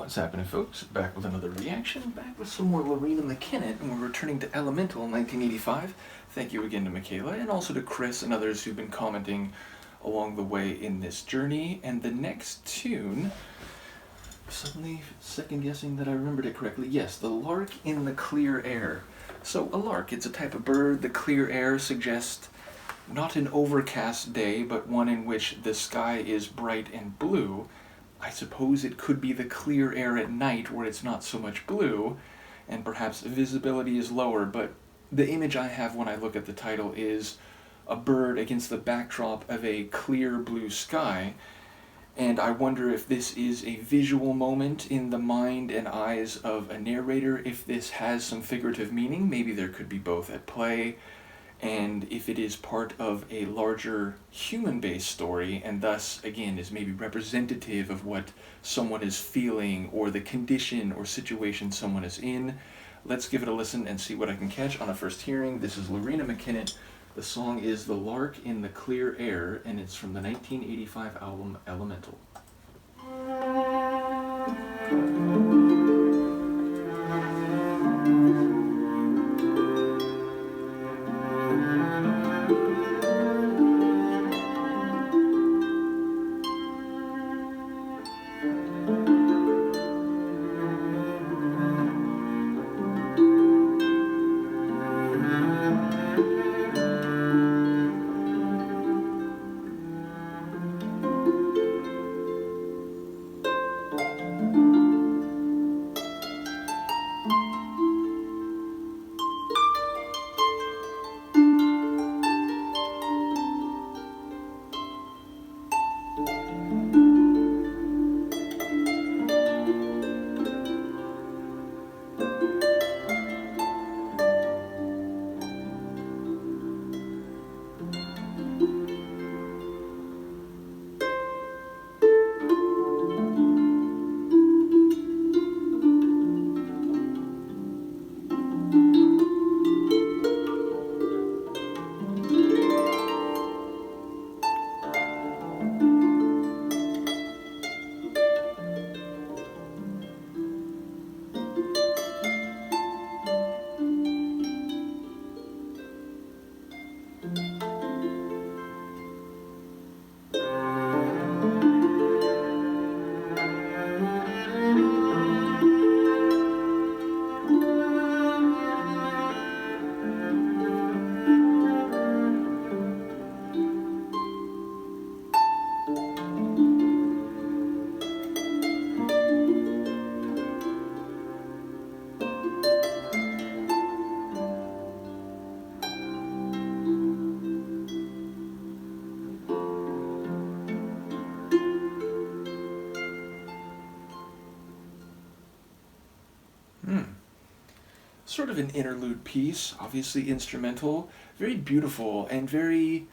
What's happening, folks? Back with another reaction, back with some more Loreena McKennitt, and we're returning to Elemental in 1985. Thank you again to Michaela, and also to Chris and others who've been commenting along the way in this journey. And the next tune, suddenly second-guessing that I remembered it correctly, yes, the Lark in the Clear Air. So a lark, it's a type of bird. The clear air suggests not an overcast day, but one in which the sky is bright and blue. I suppose it could be the clear air at night where it's not so much blue, and perhaps visibility is lower, but the image I have when I look at the title is a bird against the backdrop of a clear blue sky, and I wonder if this is a visual moment in the mind and eyes of a narrator, if this has some figurative meaning. Maybe there could be both at play, and if it is part of a larger human-based story, and thus, again, is maybe representative of what someone is feeling or the condition or situation someone is in. Let's give it a listen and see what I can catch on a first hearing. This is Loreena McKennitt. The song is The Lark in the Clear Air, and it's from the 1985 album Elemental. Sort of an interlude piece, obviously instrumental, very beautiful and very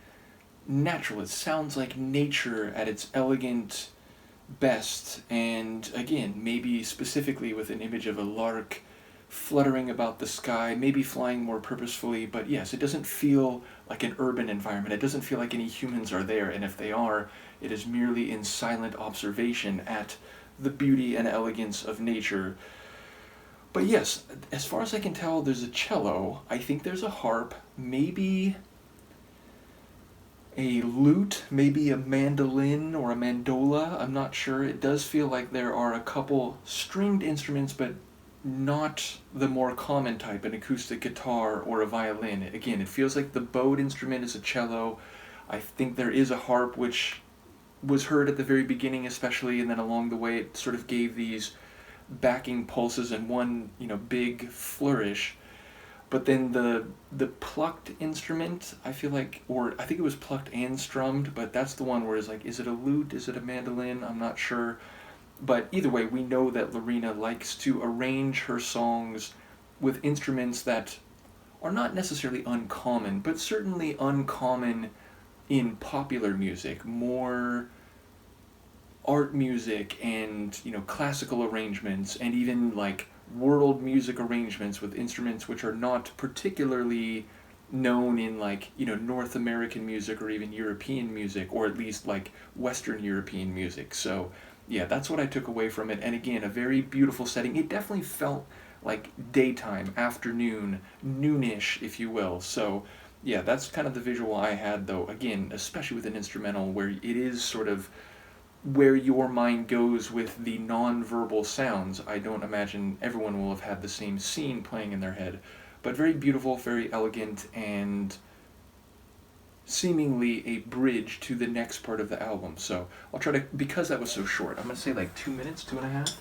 natural. It sounds like nature at its elegant best, and again, maybe specifically with an image of a lark fluttering about the sky, maybe flying more purposefully, but yes, it doesn't feel like an urban environment. It doesn't feel like any humans are there, and if they are, it is merely in silent observation at the beauty and elegance of nature. But yes, as far as I can tell, there's a cello. I think there's a harp, maybe a lute, maybe a mandolin or a mandola. I'm not sure. It does feel like there are a couple stringed instruments, but not the more common type, an acoustic guitar or a violin. Again, it feels like the bowed instrument is a cello. I think there is a harp, which was heard at the very beginning especially, and then along the way it sort of gave these backing pulses and one, big flourish. But then the plucked instrument, I feel like, or I think it was plucked and strummed, but that's the one where it's like, is it a lute, is it a mandolin, I'm not sure. But either way, we know that Loreena likes to arrange her songs with instruments that are not necessarily uncommon, but certainly uncommon in popular music, more art music and classical arrangements, and even like world music arrangements with instruments which are not particularly known in like North American music or even European music, or at least like Western European music. So yeah, that's what I took away from it. And again, a very beautiful setting. It definitely felt like daytime, afternoon, noonish, if you will. So, yeah, that's kind of the visual I had, though. Again, especially with an instrumental where it is sort of where your mind goes with the non-verbal sounds. I don't imagine everyone will have had the same scene playing in their head, but very beautiful, very elegant, and seemingly a bridge to the next part of the album. So I'll try to, because that was so short, I'm going to say like 2 minutes, 2.5.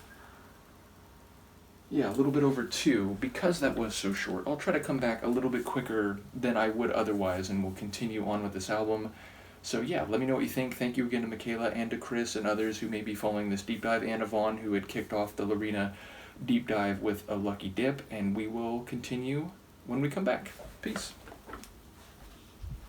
Yeah, a little bit over 2. Because that was so short, I'll try to come back a little bit quicker than I would otherwise, and we'll continue on with this album. So yeah, let me know what you think. Thank you again to Michaela and to Chris and others who may be following this deep dive, and Yvonne, who had kicked off the Loreena deep dive with a lucky dip, and we will continue when we come back. Peace.